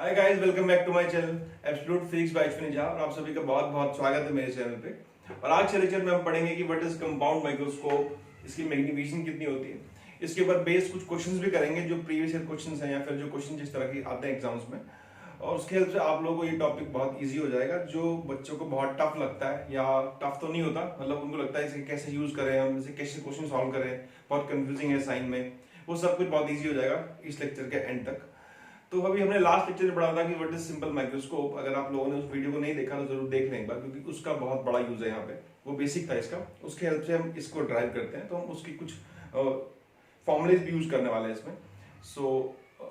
Hi guys, welcome back to my channel absolute physics by Ashwini Jha. और आप सभी का बहुत बहुत स्वागत है मेरे चैनल पे। और आज के लेक्चर में हम पढ़ेंगे कि व्हाट इज कंपाउंड माइक्रोस्कोप, इसकी मैग्नीफिकेशन कितनी होती है। इसके ऊपर बेस्ड कुछ क्वेश्चंस भी करेंगे जो प्रीवियस ईयर क्वेश्चंस हैं या फिर जो क्वेश्चन जिस तरह के आते हैं एग्जाम्स में। और उसके हेल्प से आप लोगों को ये टॉपिक बहुत ईजी हो जाएगा। जो बच्चों को बहुत टफ लगता है या टफ तो नहीं होता, मतलब उनको लगता है इसे कैसे यूज करें, हम इसे कैसे क्वेश्चन सॉल्व करें, बहुत कंफ्यूजिंग है साइन में, वो सब कुछ बहुत ईजी हो जाएगा इस लेक्चर के एंड तक। तो अभी हमने लास्ट लेक्चर में पढ़ा था कि व्हाट इज सिंपल माइक्रोस्कोप। अगर आप लोगों ने उस वीडियो को नहीं देखा तो जरूर देख लें एक बार, क्योंकि उसका बहुत बड़ा यूज है यहाँ पे। वो बेसिक था इसका, उसके हेल्प से हम इसको ड्राइव करते हैं। तो हम उसकी कुछ फॉर्मुलेज भी यूज करने वाले हैं इसमें। सो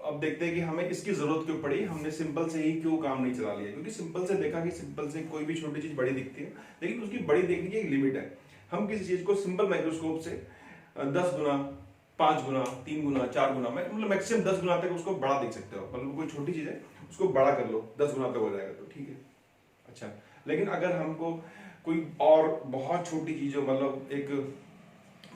अब देखते हैं कि हमें इसकी जरूरत क्यों पड़ी, हमने सिंपल से ही क्यों काम नहीं चला लिया। क्योंकि सिंपल से देखा कि सिंपल से कोई भी छोटी चीज बड़ी दिखती है, लेकिन उसकी बड़ी देखने की एक लिमिट है। हम किसी चीज को सिंपल माइक्रोस्कोप से 10 गुना, 5 गुना, 3 गुना, 4 गुना में, मतलब मैक्सिमम 10 गुना तक उसको बड़ा देख सकते हो। मतलब कोई छोटी चीज है उसको बड़ा कर लो, 10 गुना तक हो जाएगा तो ठीक है। अच्छा, लेकिन अगर हमको कोई और बहुत छोटी चीज हो, मतलब एक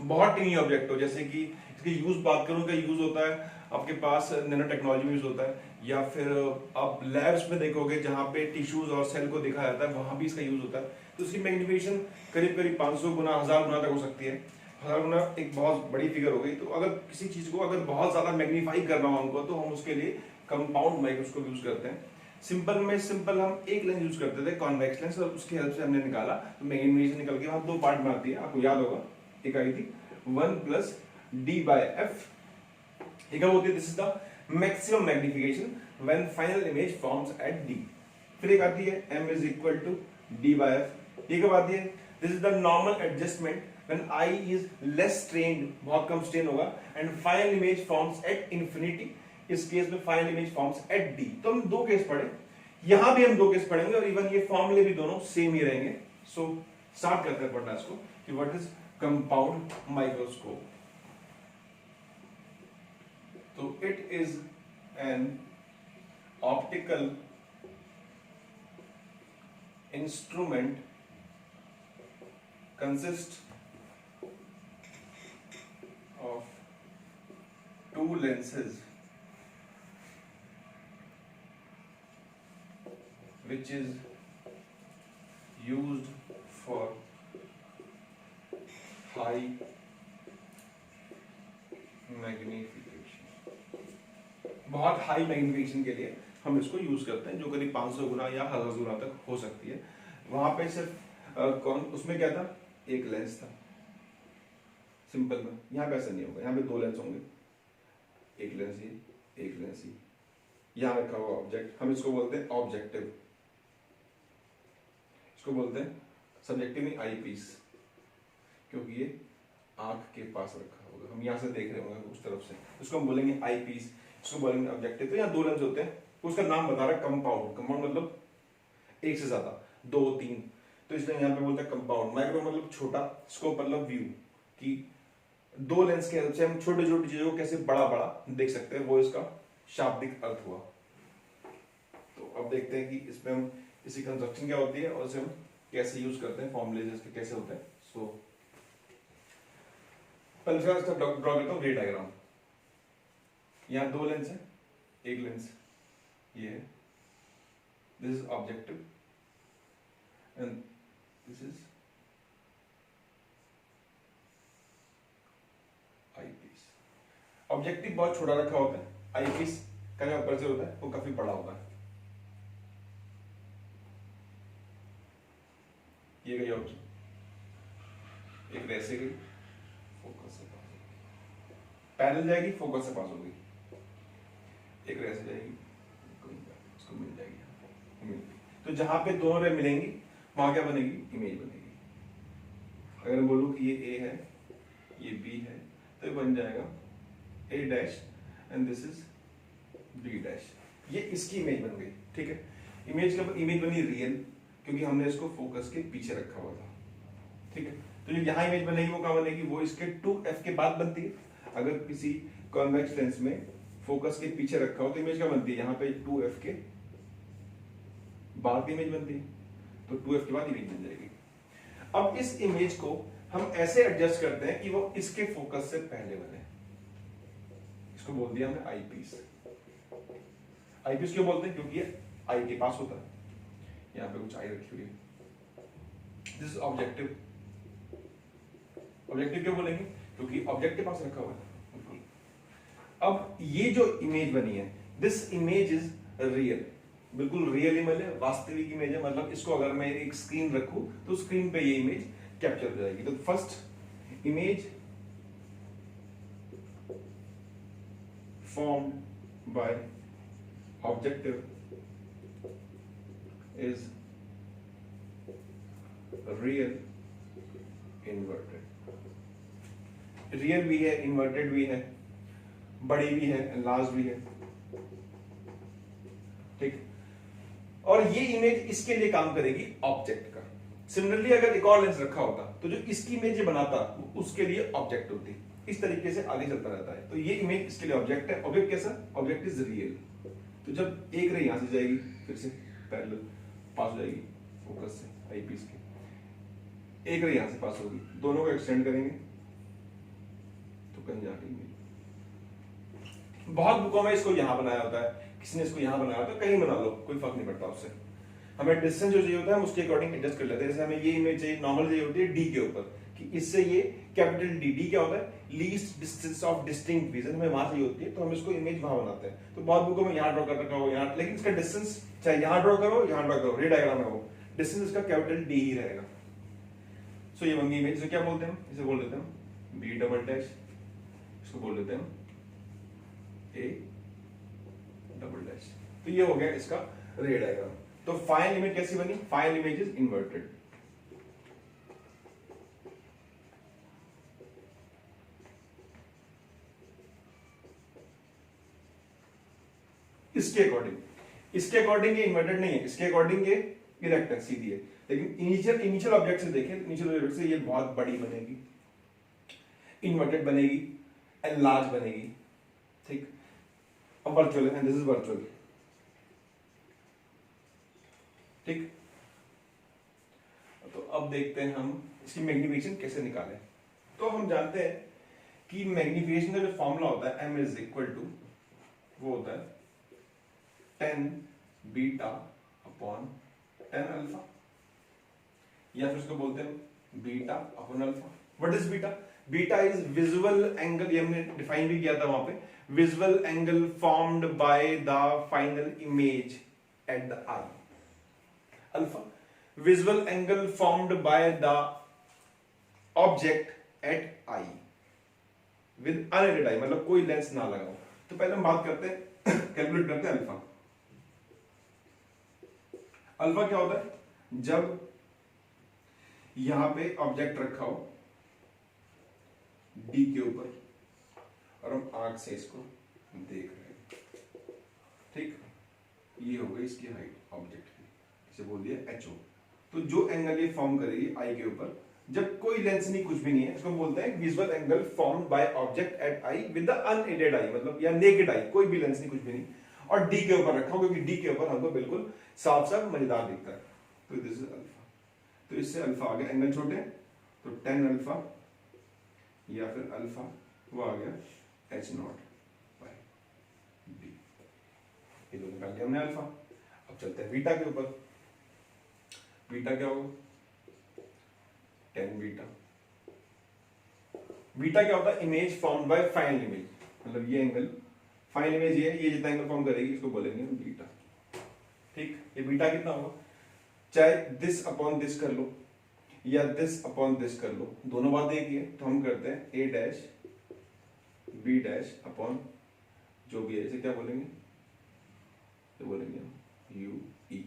बहुत टीनी ऑब्जेक्ट हो, जैसे कि इसकी यूज बात करूं, का यूज होता है आपके पास नैनो टेक्नोलॉजी में यूज होता है, या फिर आप लैब्स में देखोगे जहां पे टिश्यूज और सेल को देखा जाता है, वहां भी इसका यूज होता है। तो इसकी मैग्निफिकेशन करीब करीब 500 गुना, 1000 गुना तक हो सकती है। 1000 गुना एक बहुत बड़ी फिगर हो गई। तो अगर किसी चीज को अगर बहुत ज्यादा मैग्नीफाई करना हो हमको, तो हम उसके लिए कंपाउंड माइक्रोस्कोप यूज करते हैं। सिंपल में सिंपल हम एक लेंस यूज करते थे, कॉन्वेक्स लेंस, और उसकी हेल्प से हमने निकाला। तो मैग्निफिकेशन निकल के वहां 2 पार्ट में आती है, आपको याद होगा। एक आई थी 1 प्लस d/f, एक होती है this is the maximum magnification when final image forms at d। फिर एक आती है m is equal to d/f। ये कब आती है? This is the normal adjustment when i is less strained, बहुत कम स्ट्रेन होगा, and final image forms at infinity. इस केस में final image forms at d। तो हम 2 केस पढ़े, यहां भी हम 2 केस पढ़ेंगे, और इवन ये फॉर्मूले भी दोनों सेम ही रहेंगे। सो स्टार्ट करते हैं पढ़ना इसको कि व्हाट इज कंपाउंड माइक्रोस्कोप। तो it is an optical instrument consist of 2 lenses which is used for high magnification। बहुत हाई मैग्निफिकेशन के लिए हम इसको यूज करते हैं, जो करीब 500 गुना या 1000 गुना तक हो सकती है। वहां पे सिर्फ कौन उसमें क्या था, एक लेंस था सिंपल में। यहाँ पे ऐसा नहीं होगा, यहाँ पे 2 लेंस होंगे, एक लेंस ही, एक लेंस ही। यहाँ रखा हुआ ऑब्जेक्ट, हम इसको बोलते हैं ऑब्जेक्टिव, इसको बोलते हैं सब्जेक्टिव में आई पीस, क्योंकि ये आंख के पास रखा होगा, हम यहाँ से देख रहे होंगे उस तरफ से, इसको हम बोलेंगे आई पीस, इसको बोलेंगे ऑब्जेक्टिव। तो यहाँ 2 लेंस होते हैं, उसका नाम बता रहा है कंपाउंड। कंपाउंड मतलब एक से ज्यादा, 2, 3, तो इसलिए यहाँ पे बोलते हैं कंपाउंड। माइक्रो मतलब छोटा, स्कोप मतलब व्यू, कि 2 लेंस के हेल्प से हम छोटी छोटी चीजों को कैसे बड़ा बड़ा देख सकते हैं, वो इसका शाब्दिक अर्थ हुआ। तो अब देखते हैं कि इसमें हम इसकी कंस्ट्रक्शन क्या होती है और इसे हम कैसे यूज करते हैं, फॉर्मुलेज इसके कैसे होते हैं। सो पहले इसका ड्रॉ करता हूँ रे डायग्राम। यहाँ 2 लेंस है, एक लेंस ये है, this is objective and this is eyepiece. Objective बहुत छोटा रखा होता है, आई पीस का जो अपर्चर होता है वो काफी बड़ा होता है। ये गई ऑब्जेक्ट, एक वैसे गई, फोकस से पास होगी, पैरेलल जाएगी, फोकस से पास होगी, एक रे से जाएगी, इसको मिल जाएगी। तो जहां पे दोनों रे मिलेंगी वहां क्या बनेगी, इमेज बनेगी। अगर मैं बोलूं कि ये ए है, ये बी है, तो ये बन जाएगा A dash and this is B dash. ये इसकी इमेज बन गई, ठीक है। इमेज का इमेज बनी रियल, क्योंकि हमने इसको फोकस के पीछे रखा हुआ था, ठीक है। तो जो यहाँ इमेज बनेगी वो कहाँ बनेगी, वो इसके 2f के बाद बनती है। अगर किसी कॉन्वेक्स लेंस में फोकस के पीछे रखा हो तो इमेज क्या बनती है, यहाँ पे 2f के बाद इमेज बनती है, तो 2f के बाद इमेज बन जाएगी। अब इस इमेज को हम ऐसे एडजस्ट करते हैं कि वो इसके फोकस से पहले बने, इसको बोल दिया हमने आई पीस। आईपीस क्यों बोलते हैं? क्योंकि ये आई के पास होता है। यहाँ पे कुछ आई रखी हुई है, दिस इज ऑब्जेक्टिव। ऑब्जेक्टिव क्यों बोलेंगे? क्योंकि ऑब्जेक्ट के पास रखा हुआ है। अब ये जो इमेज बनी है, दिस इमेज इज रियल, बिल्कुल रियल इमेज है, वास्तविक इमेज है। मतलब इसको अगर मैं एक स्क्रीन रखूं तो स्क्रीन पे ये इमेज कैप्चर हो जाएगी। तो first image formed by objective is real inverted। Real भी है, इन्वर्टेड भी है, बड़ी भी है, लार्ज भी है, ठीक। और ये इमेज इसके लिए काम करेगी ऑब्जेक्ट का। सिमिलरली अगर एक और लेंस रखा होता तो जो इसकी इमेज बनाता उसके लिए ऑब्जेक्ट होती। इस तरीके से आगे चलता रहता है। तो ये इमेज इसके लिए ऑब्जेक्ट है। ऑब्जेक्ट कैसा? Object is real. तो जब एक रे यहां से जाएगी, फिर से पैरेलल पास हो जाएगी फोकस से आईपीस के, एक रे यहां से पास होगी, दोनों को एक्सटेंड करेंगे तो कहीं जाके बहुत बुकों में इसको यहां बनाया होता है, किसी ने इसको यहां बनाया होता है, कहीं बना लो, कोई फर्क नहीं पड़ता उससे। हमें डिस्टेंस जो चाहिए होता है हम उसके अकॉर्डिंग एडजस्ट कर लेते हैं। जैसे हमें ये इमेज चाहिए, नॉर्मल चाहिए होती है डी के ऊपर, कि इससे ये कैपिटल डी, डी क्या होता है? Least distance of distinct vision, हमें वहां चाहिए होती है, तो हम इसको इमेज वहां बनाते हैं। तो बहुत बुकों में यहां ड्रॉ कर रखा हो, यहां, लेकिन इसका डिस्टेंस चाहे यहां ड्रॉ करो, यहां ड्रॉ करो, रे डायग्राम में हो, डिस्टेंस इसका कैपिटल डी ही रहेगा। सो ये बन गई इमेज। इसे क्या बोलते हैं? इसे बोल देते हैं बी डबल डैश, इसको बोल देते हैं ए डबल डैश। तो ये हो गया इसका रे डायग्राम। तो फाइनल इमेज कैसी बनी? Final image is inverted. इसके अकॉर्डिंग ये इन्वर्टेड नहीं है, इसके अकॉर्डिंग ये इरेक्ट है, सीधी है। लेकिन इनिशियल ऑब्जेक्ट से देखें, इनिशियल ऑब्जेक्ट से ये बहुत बड़ी बनेगी, इन्वर्टेड बनेगी, एंड लार्ज बनेगी, ठीक। अब वर्चुअल है, एंड दिस इज वर्चुअल, ठीक। तो अब देखते हैं हम इसकी मैग्निफिकेशन कैसे निकालें। तो हम जानते हैं कि मैग्निफिकेशन का जो फॉर्मूला होता है m इज इक्वल टू, वो होता है 10 बीटा अपॉन 10 अल्फा, या फिर उसको बोलते हैं beta upon alpha. What is beta? Beta is visual angle, ये हमने डिफाइन भी किया था वहां पे, visual angle formed by the final image at the eye. Alpha, visual angle formed by the object at eye with unaided eye, मतलब कोई lens ना लगाओ। तो पहले हम बात करते हैं, कैलकुलेट करते हैं अल्फा। अल्फा क्या होता है? जब यहां पे ऑब्जेक्ट रखा हो डी के ऊपर और हम आंख से इसको देख रहे हैं, ठीक। ये हो गई इसकी हाइट ऑब्जेक्ट की, इसे बोल दिया एच ओ। तो जो एंगल ये फॉर्म करेगी आई के ऊपर, जब कोई लेंस नहीं, कुछ भी नहीं है, इसको बोलते हैं visual angle formed by object at eye with the unaided eye, मतलब या नेकेड आई, कोई भी लेंस नहीं, कुछ भी नहीं, और डी के ऊपर रखा हो, क्योंकि डी के ऊपर हमको बिल्कुल साफ साफ मजेदार दिखता है। तो दिस इज अल्फा। तो इससे अल्फा आ गया, एंगल छोटे, तो 10 अल्फा या फिर अल्फा, वो आ गया एच नॉट बाय डी। ये दो निकाल लिया हमने अल्फा। अब चलते हैं बीटा के ऊपर। बीटा क्या होगा? 10 बीटा। बीटा क्या होता है? Image formed by final image, मतलब ये एंगल फाइनल इमेज ये जितना एंगल फॉर्म करेगी इसको बोलेंगे बीटा, ठीक। ये बीटा कितना होगा? चाहे दिस अपॉन दिस कर लो या दिस अपॉन दिस कर लो, दोनों बात एक ही है। तो हम करते हैं A dash B dash upon जो भी है, इसे क्या बोलेंगे? तो बोलेंगे U E,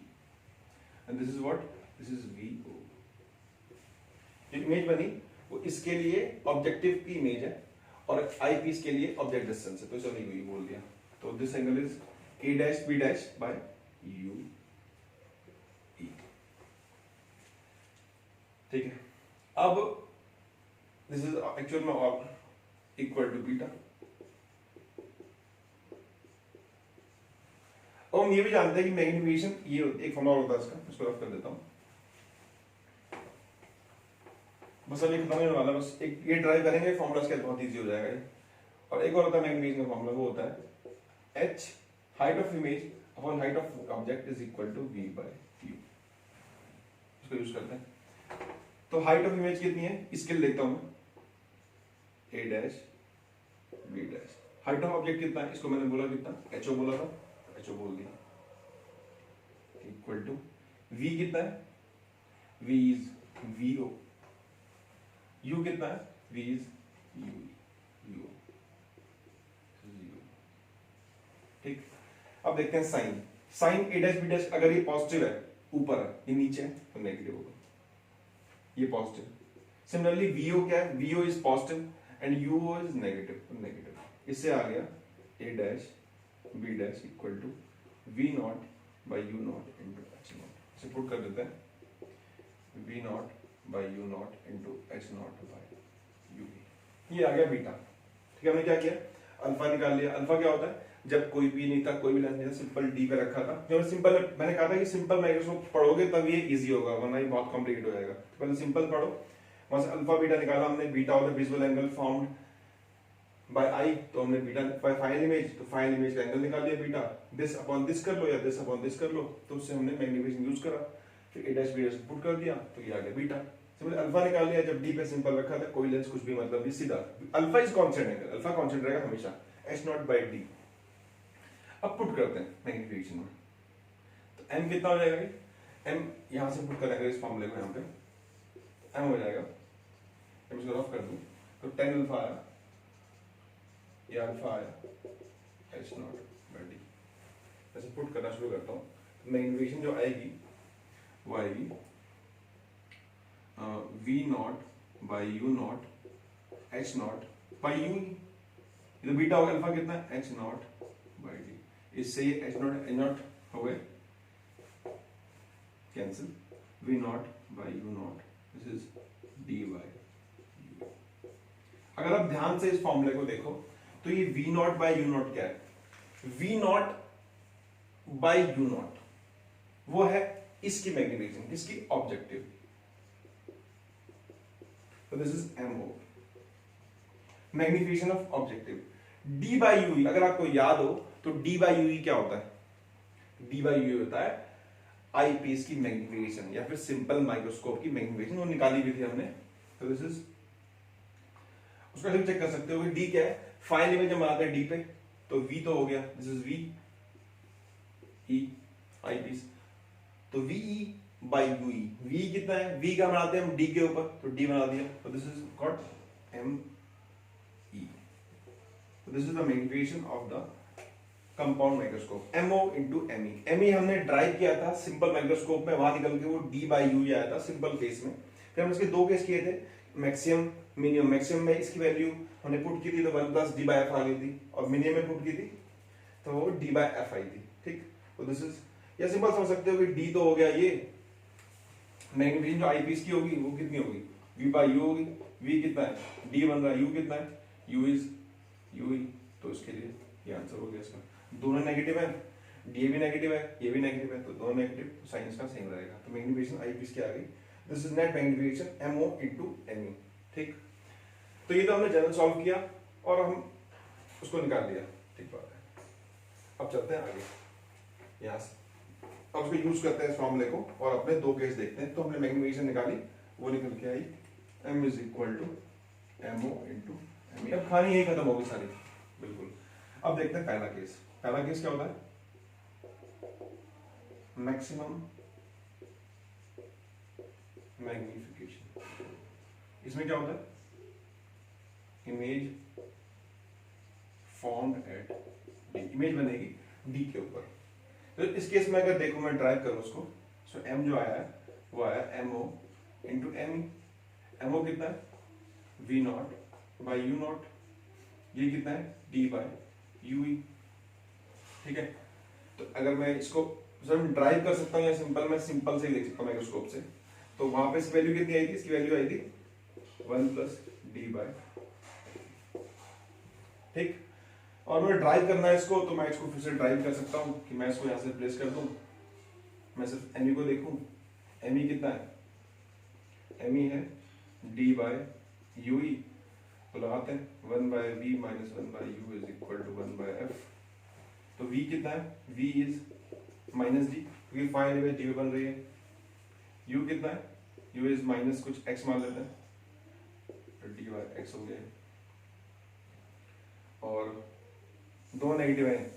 and this is what? This is V O. इमेज बनी वो इसके लिए ऑब्जेक्टिव की इमेज है और आई पीस के लिए ऑब्जेक्ट डिस्टेंस है, तो चलो यू बोल दिया। तो this angle is A dash B dash by U E, ठीक है। अब दिस इज एक्चुअल में इक्वल टू बीटा। और हम ये भी जानते हैं कि मैग्निफिकेशन ये एक फॉर्मूला होता है इसका, इसको रफ कर देता हूं। बस अभी खत्म होने वाला, बस एक ये ड्राइव करेंगे फॉर्मूला, इसके बहुत इजी हो जाएगा ये। और एक और होता है मैग्नीफिकेशन का फॉर्मूला, वो होता है h height of image upon height of object is equal to v by u। इसको यूज करते हैं। तो हाइट ऑफ इमेज कितनी है इसके लिए लिखता हूं a dash b dash. Height of object कितना है इसको मैंने बोला कितना ho बोला था, ho बोल दिया, इक्वल टू v कितना है, v इज vo, u कितना है, v इज u, ठीक। अब देखते हैं sine. Sine a dash b dash अगर ये पॉजिटिव है ऊपर है, ये नीचे है तो नेगेटिव होगा, ये पॉजिटिव। सिमिलरली vo क्या है, vo is positive and uo is negative, तो नेगेटिव। इससे आ गया a dash b dash equal to v not by u not into h not. इसे पुट कर देते हैं v not by u not into h not by u। ये आ गया बीटा, ठीक है। हमने क्या किया, अल्फा निकाल लिया। अल्फा क्या होता है, जब कोई भी नहीं था, कोई भी लेंस नहीं था, सिंपल डी पे रखा था। जब सिंपल मैंने कहा था कि सिंपल माइक्रोस्कोप पढ़ोगे तब ये इजी होगा, वरना ये बहुत कॉम्प्लिकेट हो जाएगा। तो पहले सिंपल पढ़ो, वहां से अल्फा बीटा निकाला हमने। Beta of the visual angle formed by eye, तो हमने बीटा बाय फाइनल इमेज, तो फाइनल इमेज का एंगल निकाल दिया बीटा। दिस अपॉन दिस कर लो या दिस अपॉन दिस कर लो, तो उससे हमने मैग्नीफिकेशन यूज करा, फिर a dash b dash put कर दिया, तो ये आ गया बीटा। सिंपल अल्फा निकाल लिया, जब डी पे सिंपल रखा था, कोई लेंस कुछ भी मतलब नहीं, सीधा alpha is constant angle, alpha constant रहेगा हमेशा, h नॉट बाय d। अब पुट करते हैं मैग्नीफिकेशन में, तो m कितना हो जाएगा, m यहां से पुट करेंगे इस फॉर्मूले को, यहां पे m हो जाएगा, m इसको रफ कर दूं तो 10 अल्फा आया, ये अल्फा आया h नॉट बाय d। ऐसे पुट करना शुरू करता हूं। मैग्नीफिकेशन जो आएगी वो आएगी v not by u not h not by u, ये तो बीटा होगा, अल्फा कितना है h नॉट बाई d। इससे ये h नॉट हो गए cancel, v not by u not, this is d by u। अगर आप ध्यान से इस फॉर्मूले को देखो तो ये v not by u not क्या है, v not by u not वो है इसकी मैग्नीफिकेशन, किसकी, ऑब्जेक्टिव। तो this is MO, magnification of objective. d by U E अगर आपको याद हो तो d बाई यूई क्या होता है, d बाई यूई होता है आई पीस की मैग्नीफिकेशन या फिर सिंपल माइक्रोस्कोप की मैग्नीफिकेशन, वो निकाली भी थी हमने। तो दिस इज, उसको हम चेक कर सकते हो d क्या है, फाइनल इमेज हम बनाते हैं d पे, तो v तो हो गया, this is v e eyepiece, तो v e by U E, v कितना है, v का बनाते हैं हम d के ऊपर, तो d बना दिया, तो this is got m e। So this is the magnification of the compound microscope, MO into ME। ME हमने ड्राइव किया था सिंपल माइक्रोस्कोप में, वहां निकल के वो D बाई U आया था सिंपल केस में। फिर हमने इसके दो केस किए थे, मैक्सिमम मिनिमम। मैक्सिमम में इसकी वैल्यू हमने पुट की थी तो 1 प्लस D बाई F आ गई थी, और मिनिमम में पुट की थी तो वो D बाई F आई थी, ठीक। तो दिस इज, या सिंपल समझ सकते हो कि D तो हो गया, ये मैग्नीफिकेशन जो आई पीस की होगी वो कितनी होगी, V बाई U होगी। V कितना है, D बन रहा है, U कितना है, U इज यू, तो इसके लिए ये आंसर हो गया इसका। दोनों नेगेटिव है, डी भी नेगेटिव है, ये भी नेगेटिव है, तो दोनों नेगेटिव, तो साइन इसका सेम रहेगा। तो मैग्नीफिकेशन आई पीस क्या आ गई, this is net magnification MO into ME, ठीक। तो ये तो हमने जनरल सॉल्व किया और हम उसको निकाल लिया, ठीक बात है। अब चलते हैं आगे यहाँ से, अब उसको यूज करते हैं इस फॉर्मूले को और अपने दो केस देखते हैं। तो हमने मैग्नीफिकेशन निकाली, वो निकल के आई M is equal to MO into ME। अब कहानी यही खत्म होगी सारी, बिल्कुल। अब देखते हैं पहला केस। पहला केस क्या होता है, मैक्सिमम मैग्नीफिकेशन। इसमें क्या होता है, image formed eight D, image बनेगी D के ऊपर। तो इस केस में अगर देखो मैं ड्राइव करूं उसको, सो M जो आया है वो आया MO इंटू ME। MO कितना है, V not by U not, ये कितना है, D बाई UE, ठीक है। तो अगर मैं इसको ड्राइव कर सकता हूँ या सिंपल, मैं सिंपल से ही देख सकता हूँ माइक्रोस्कोप से, तो वहां पे इसकी वैल्यू कितनी आई थी, इसकी वैल्यू आई थी 1 प्लस D बाई, ठीक। और मैं ड्राइव करना है इसको, तो मैं इसको फिर से ड्राइव कर सकता हूँ कि मैं इसको यहाँ से प्लेस कर दूं, मैं सिर्फ ME को देखूं। ME कितना है, ME है D बाई UE, तो लगाते हैं 1 by V minus 1 by U is equal to 1 by F। तो V कितना है, V इज माइनस डी, क्योंकि फाइनल इमेज डी पे बन रही है। यू कितना है, यू इज माइनस कुछ एक्स मान लेते हैं, डी बाई एक्स हो गया, और दो नेगेटिव है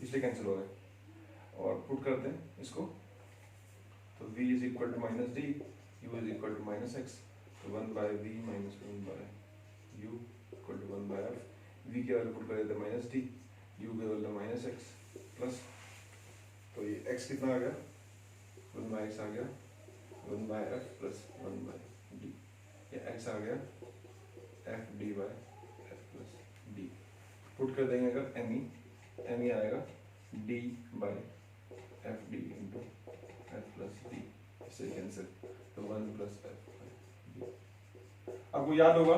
इसलिए कैंसिल हो गए, और पुट करते हैं इसको, तो v is equal to minus D, u is equal to minus X, तो 1 by V minus 1 by U equal to 1 by F, v के वैल्यू पुट करें तो माइनस डी, u के वैल्यू माइनस एक्स प्लस, तो ये x कितना आ गया, 1 bye x आ गया, 1 by F plus 1 by D, ये x आ गया F D by F plus D, put कर देंगे अगर एम ई आएगा D by F D into F plus D, इससे कैंसिल, तो 1 प्लस एफ बाय डी। आपको याद होगा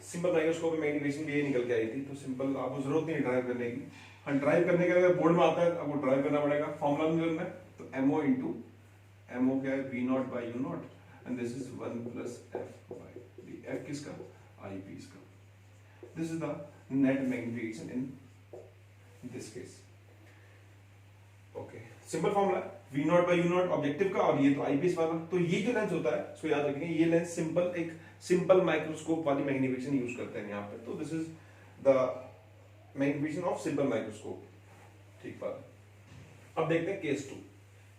सिंपल माइक्रोस्कोप में मैग्नीफिकेशन भी ये निकल के आई थी, तो सिंपल आपको जरूरत नहीं ड्राइव करने की। हाँ, ड्राइव करने के अगर बोर्ड में आता है आपको ड्राइव करना पड़ेगा, फॉर्मूला में करना है, तो एमओ इंटू एमओ क्या है, V not by U not, and this is 1 plus F by D, F किसका, आई पीस का। This is the net magnification in this case. Okay, simple formula V not by U not objective का, और ये तो eyepiece वाला। तो ये जो लेंस होता है इसको याद रखेंगे, ये लेंस सिंपल एक सिंपल माइक्रोस्कोप वाली मैग्नीफिकेशन यूज करते हैं यहाँ पे, तो this is the magnification of simple microscope. ठीक बात। अब देखते हैं केस 2।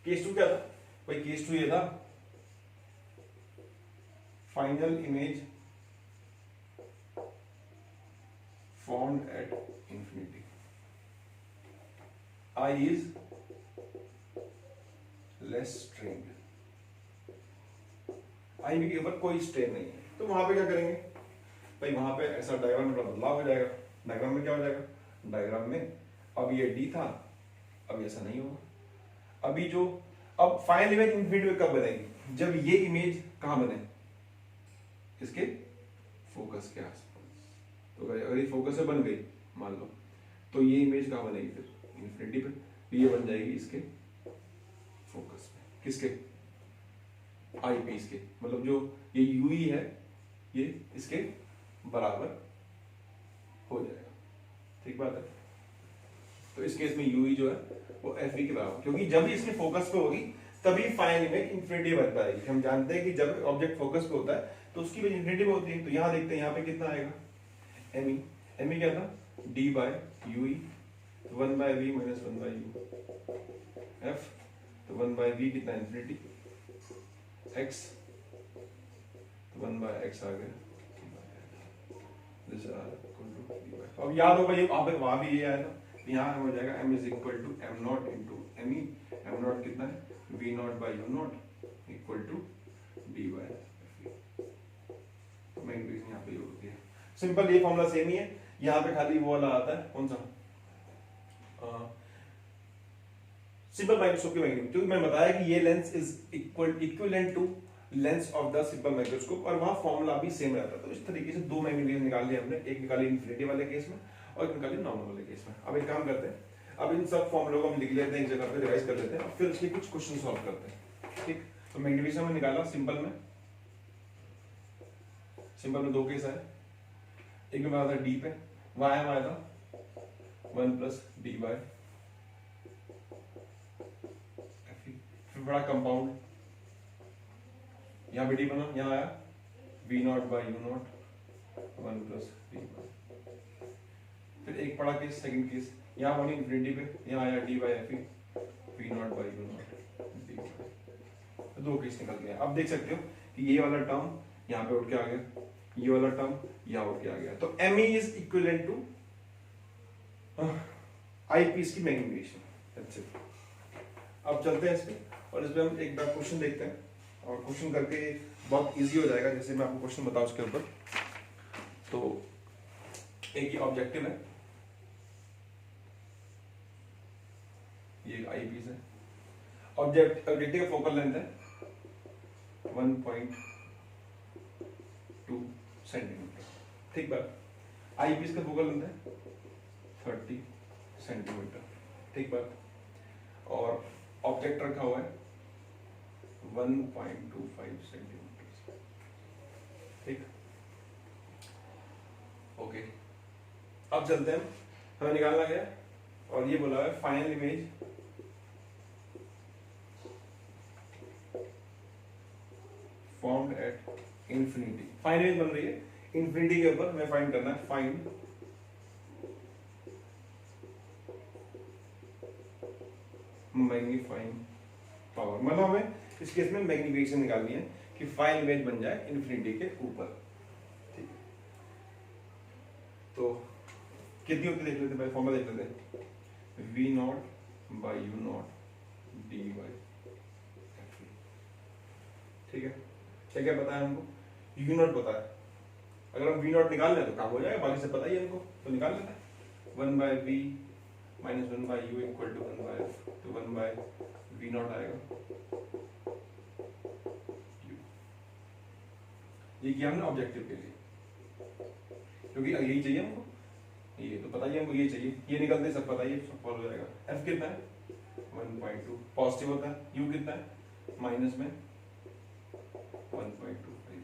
केस 2 क्या था भाई, केस 2 ये था final image formed at infinity, eye is less strain, eye के ऊपर कोई स्ट्रेन नहीं है, तो वहां पे क्या करेंगे भाई, वहां पे ऐसा डायग्राम में बदलाव हो जाएगा। डायग्राम में क्या हो जाएगा, डायग्राम में अब ये डी था, अब ऐसा नहीं होगा। अभी जो अब फाइनल इमेज इंफिनिटी कब बनेगी, जब ये इमेज कहां बने, इसके फोकस के आसपास। तो अगर ये फोकस से बन गई मान लो, तो ये इमेज कहां बनेगी फिर, इंफिनिटी पे, ये बन जाएगी इसके फोकस में, किसके, आई पीस के, मतलब जो ये यू ई है ये इसके बराबर हो जाएगा। ठीक बात है। तो इस केस में यू ई जो है वो एफ ई के बराबर, क्योंकि जब भी इसके फोकस पे होगी तभी फाइनल इमेज इंफिनिटी बन पाएगी। हम जानते हैं कि जब ऑब्जेक्ट फोकस पे होता है तो उसकी इमेज इंफिनिटी पे होती है। तो यहां देखते हैं यहाँ पे कितना आएगा, एम ई क्या था, D by U E, 1 by V minus 1 by U, F तो 1 बाय वी कितना, इंफिनिटी, एक्स तो 1 बाय एक्स आ गया, अब याद होगा ये वहां भी ये आया था, यहाँ हो जाएगा m is equal to M not into M E, M not कितना है, V not by U not equal to D by F E, तो मैग्नीफिकेशन यहाँ पे होती है। सिंपल ये फॉर्मूला सेम ही है, यहाँ पे खाली वो वाला आता है, कौन सा, सिंपल माइक्रोस्कोप की मैग्नीफिकेशन, क्योंकि मैंने बताया कि ये lens is equivalent to lens of the simple microscope, और वहां फॉर्मूला भी सेम रहता है। तो इस तरीके से दो मैग्नीफिकेशन निकाल लिया हमने, एक निकाली इंफिनिटी वाले केस में और एक निकाली नॉर्मल वाले केस में। अब एक काम करते हैं, अब इन सब फॉर्मूलों को हम लिख लेते हैं एक जगह पे, रिवाइज कर लेते हैं और फिर उसके कुछ क्वेश्चन सॉल्व करते हैं। ठीक, तो मैग्नीफिकेशन में निकाला सिंपल में दो केस है, एक में आया था डी पे, वहां आया था 1 plus D by F E, फिर बड़ा कंपाउंड, यहाँ पे डी बना, यहाँ आया V not by U not 1 plus D by, फिर एक पड़ा केस, सेकंड केस, यहाँ बनी इंफिनिटी पे, यहाँ आया D by F E, V not by U not D by, दो केस निकल गए। अब देख सकते हो कि ये वाला टर्म यहाँ पे उठ के आ गया, ये वाला टर्म यहाँ उठ के आ गया, तो M E is equivalent to eyepiece की मैग्नीफिकेशन। अब चलते हैं इस पे, और इस पे हम एक बार क्वेश्चन देखते हैं, और क्वेश्चन करके बहुत इजी हो जाएगा। जैसे मैं आपको क्वेश्चन बताऊं उसके ऊपर, तो एक ये ऑब्जेक्टिव है, ये आई पीस है, ऑब्जेक्टिव का फोकल लेंथ है 1.2 सेंटीमीटर। ठीक बात, आई पीस का फोकल लेंथ है 30 सेंटीमीटर। ठीक बात, और ऑब्जेक्ट रखा हुआ है 1.25 सेंटीमीटर। ठीक, ओके, अब चलते हैं, हमें निकालना गया और ये बोला है final image formed at infinity, fine image बन रही है इंफिनिटी के ऊपर, हमें फाइंड करना है फाइंड मैग्नीफाइंग पावर, मतलब हमें इस केस में मैग्निफिकेशन निकालनी है कि फाइन इमेज बन जाए इंफिनिटी के ऊपर। ठीक है, तो कितनी होती देख लेते हैं, पहले फॉर्मूला देख लेते हैं, v not by U not D by F. ठीक है, क्या क्या पता है हमको, u नॉट पता है, अगर हम v नॉट निकाल लें तो काम हो जाएगा, बाकी से पता ही है हमको, तो निकाल लेते हैं। 1 by V minus 1 by U equal to 1 by F, तो 1 बाई वी नॉट आएगा u। ये किया हमने ऑब्जेक्टिव के लिए, क्योंकि यही चाहिए हमको, ये तो पता ही हमको ये चाहिए, ये निकलते सब पता ही है, सब फॉलो हो जाएगा। f कितना है 1.2, पॉजिटिव होता है, u कितना है माइनस में 1.25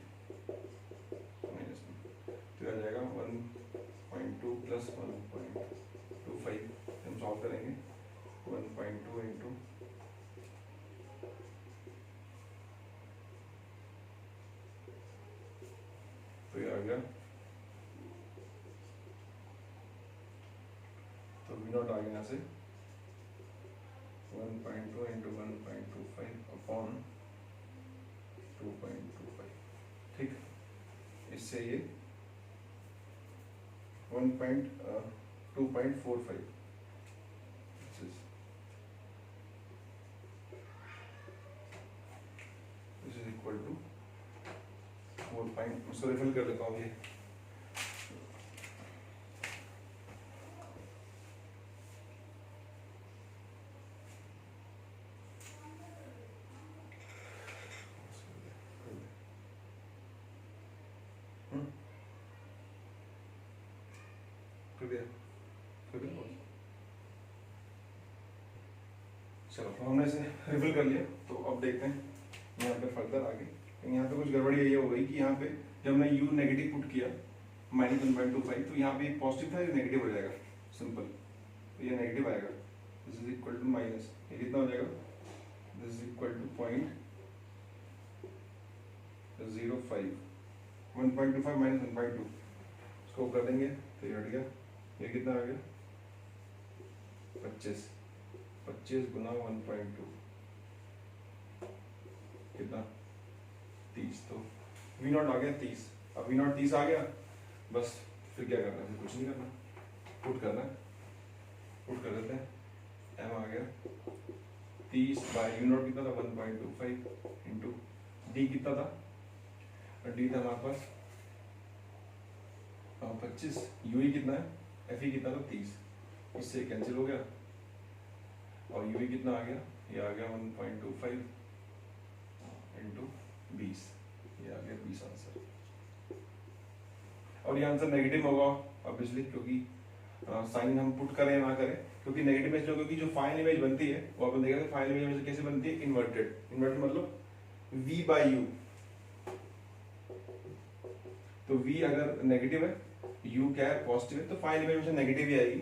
माइनस में, तो आ जाएगा 1.2 प्लस 1.25, हम सॉल्व करेंगे 1.2 इंटू तो ये आ गया, तो v नॉट आ गया यहाँ से 1.2 इंटू 1.25 अपॉन 2.25। ठीक है, इससे ये 2.45 this is equal to 4 point, इसको रिफिल कर लेता हूँ ये, चलो तो हमने इसे रिफिल कर लिया। तो अब देखते हैं यहाँ पे फर्दर आगे, यहाँ पे कुछ गड़बड़ी ये हो गई कि यहाँ पे जब हमने u नेगेटिव पुट किया माइनस 1.25, तो यहाँ पे पॉजिटिव था, ये नेगेटिव हो जाएगा, सिंपल, तो ये नेगेटिव आएगा, this is equal to minus, ये कितना हो जाएगा, this is equal to 0.05, 1.25 minus 1.2, इसको कर देंगे तो ये हट गया, ये कितना आ गया 25 गुना 1.2 कितना 30, तो v नॉट आ गया 30। अब v नॉट 30 आ गया, बस फिर क्या करना है, फिर कुछ नहीं करना, पुट करना है, पुट कर देते हैं, m आ गया 30 बाई u नॉट कितना था 1.25 इंटू d कितना था, d था हमारे पास 25, u कितना है, f कितना था 30, इससे कैंसिल हो गया, और u कितना आ गया, ये आ गया 1.25 इंटू 20, ये आ गया 20 आंसर। और ये आंसर नेगेटिव होगा ऑब्वियसली, क्योंकि साइन हम पुट करें ना करें, क्योंकि नेगेटिव में क्योंकि जो फाइनल इमेज बनती है वो अपन देखेंगे, फाइनल इमेज कैसे बनती है, इन्वर्टेड, इन्वर्टेड मतलब v बाई u, तो v अगर नेगेटिव है, u क्या है पॉजिटिव है, तो फाइनल इमेज में नेगेटिव ही आएगी।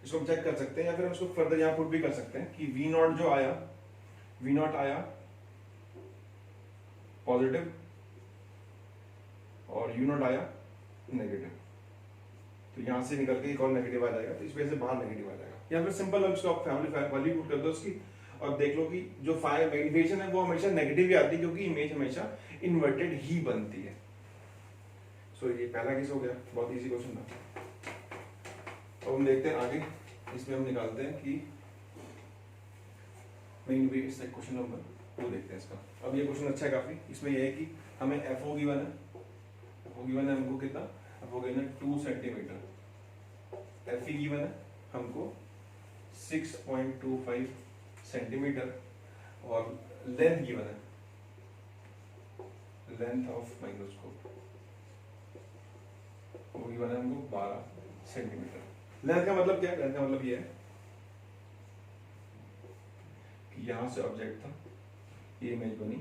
इसको हम चेक कर सकते हैं, या फिर हम इसको फर्दर यहाँ पुट भी कर सकते हैं कि v नॉट जो आया, v नॉट आया पॉजिटिव और u नॉट आया नेगेटिव, तो यहाँ से निकल के एक और नेगेटिव आ जाएगा, तो इस वजह से बाहर नेगेटिव आ जाएगा। या फिर सिंपल हम इसको फैमिली वैल्यू पुट कर दो उसकी, और देख लो कि जो फाइव मैग्निफिकेशन है वो हमेशा नेगेटिव ही आती है, क्योंकि इमेज हमेशा इन्वर्टेड ही बनती है। सो ये पहला केस हो गया, बहुत इजी क्वेश्चन था। अब हम देखते हैं आगे, इसमें हम निकालते हैं कि मैग्निफिकेशन क्वेश्चन नंबर 2 देखते हैं इसका। अब ये क्वेश्चन अच्छा है काफी, इसमें यह है कि हमें एफ ओ गिवन है, एफ ओ गिवन है हमको कितना, एफ ओ गिवन है 2 सेंटीमीटर, एफ ई गिवन है हमको 6.25 सेंटीमीटर, और लेंथ गिवन है, लेंथ ऑफ माइक्रोस्कोप वो गिवन है हमको 12 सेंटीमीटर। लेंथ का मतलब क्या है, लेंथ का मतलब ये है कि यहां से ऑब्जेक्ट था, ये इमेज बनी,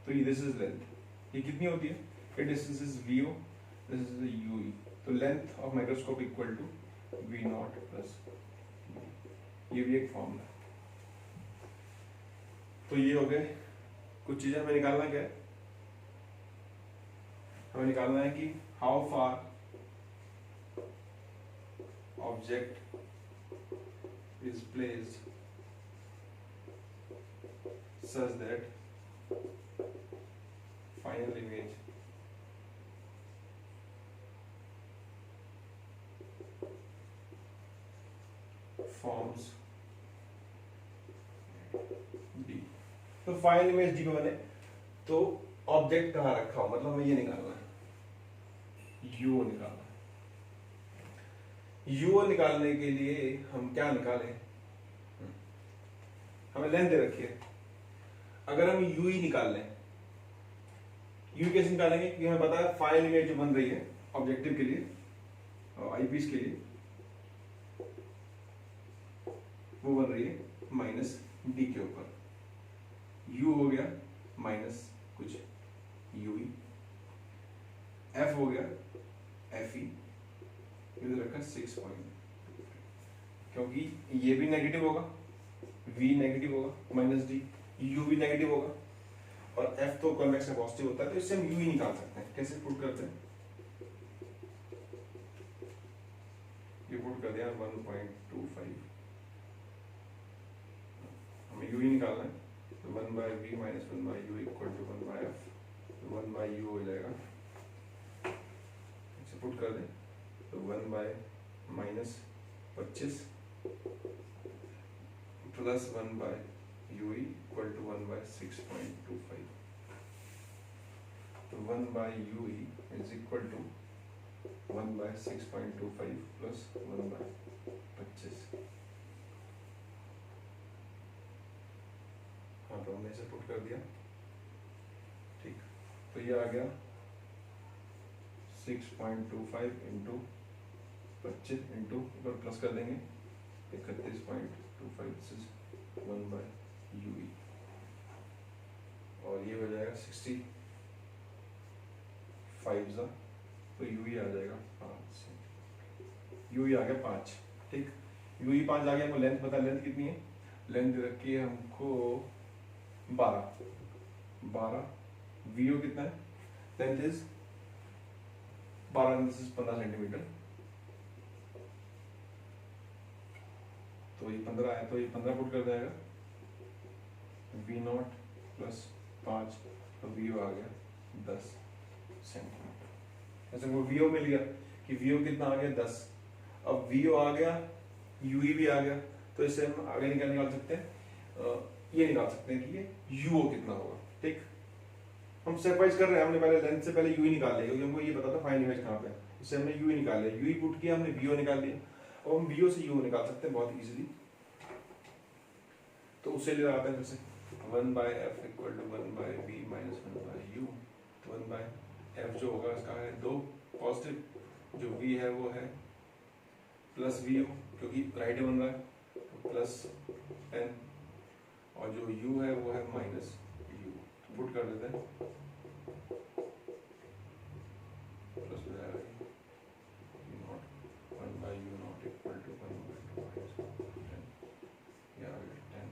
तो ये दिस इज लेंथ, ये कितनी होती है, ये distance is VO, this is UE, तो length of microscope equal to V not plus, ये भी एक फॉर्मूला है। तो ये हो गए कुछ चीजें। हमें निकालना क्या है, हमें निकालना है कि how far object is placed such that final image forms D। तो फाइनल इमेज D को मैंने तो ऑब्जेक्ट कहाँ रखा हो, मतलब हमें ये निकालना है, U निकालना है। U निकालने के लिए हम क्या निकालें, हमें लेंथ दे रखी है। अगर हम यू ही निकाल लें, यू कैसे निकालेंगे, क्योंकि हमें पता है फाइनल इमेज जो बन रही है ऑब्जेक्टिव के लिए और आईपीस के लिए वो बन रही है माइनस डी के ऊपर। यू हो गया माइनस कुछ यू ही, एफ हो गया एफ ई, इधर रखा 6 पॉइंट, क्योंकि ये भी नेगेटिव होगा, v नेगेटिव होगा माइनस डी, u भी नेगेटिव होगा और f तो कॉन्वेक्स में पॉजिटिव होता है, तो इससे हम u ही निकाल सकते हैं। कैसे पुट करते हैं, ये पुट कर दिया 1.25, हमें u ही निकालना है, तो 1/v minus 1/u equal to 1/f, तो 1/u हो जाएगा, इसे पुट कर दें तो 1/-25 प्लस 1/u इक्वल टू 1/6.25, तो 1/u is equal to 1/6.25 plus 1/25। हाँ, तो हमने इसे पुट कर दिया, ठीक। तो ये आ गया 6.25 इंटू 25 इंटू ऊपर प्लस कर देंगे 31.25, दिस इज 1/u, और ये हो जाएगा 65 तो u आ जाएगा 5, u आ गया 5, ठीक। u 5 आ गया। हमको लेंथ पता है, लेंथ कितनी है, लेंथ रखी है हमको 12, vo कितना है, length is 12, this is 15 centimetre, तो ये 15 है, तो ये 15 पुट कर जाएगा, v0 प्लस 5, तो vo आ गया 10 सेंटीमीटर। ऐसे वो vo मिल गया कि vo कितना आ गया 10, अब vo आ गया, ue भी आ गया, तो इससे हम आगे निकाल सकते हैं, ये निकाल सकते हैं कि ये uo कितना होगा, ठीक। हम स्टेप वाइज कर रहे हैं, हमने पहले लेंथ से पहले u निकाल लिया, क्योंकि हमको ये पता था फाइनल इमेज कहाँ पे है, इससे हमने u निकाल लिया, u पुट किया, हमने vo निकाल लिया, अब हम vo से u निकाल सकते हैं बहुत इजीली। तो उससे ले लगाते हैं, जैसे 1/f equal to 1/v minus 1/u, तो 1/f जो होगा इसका है 2 पॉजिटिव, जो v है वो है प्लस vo, क्योंकि राइट बन रहा है, तो प्लस 10, और जो u है वो है माइनस u, तो पुट कर देते हैं, प्लस हो जाएगा v0 1/u0 इक्वल टू 1/10, या 10,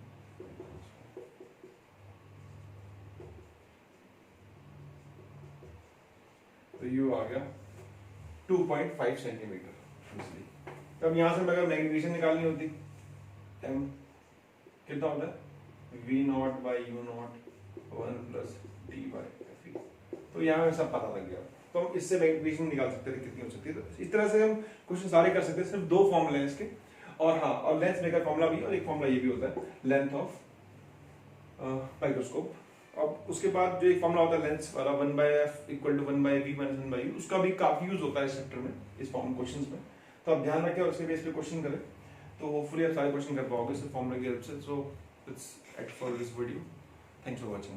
तो u आ गया 2.5 सेंटीमीटर। अब यहाँ से अगर मैग्नीफिकेशन निकालनी होती, m कितना होता है, v0/u0 1 प्लस d/fe, तो यहाँ में सब पता लग गया, तो हम इससे मैग्नीफिकेशन निकाल सकते थे कितनी हो सकती है। तो इस तरह से हम क्वेश्चन सारे कर सकते हैं, सिर्फ 2 फॉर्मूले हैं इसके, और हाँ, और लेंथ मेकर फॉर्मूला भी, और एक फॉर्मूला ये भी होता है, लेंथ ऑफ माइक्रोस्कोप। अब उसके बाद जो एक फॉर्मूला होता है लेंथ वाला 1/f equal to 1/v minus 1/u, उसका भी काफी यूज होता है इस चैप्टर में, इस फॉर्म क्वेश्चंस में, तो आप ध्यान रखें और उसके बेस पे क्वेश्चन करें, तो होपफुली आप सारे क्वेश्चन कर पाओगे इस फॉर्मूला की हेल्प से। So it's it for this video, thanks for watching.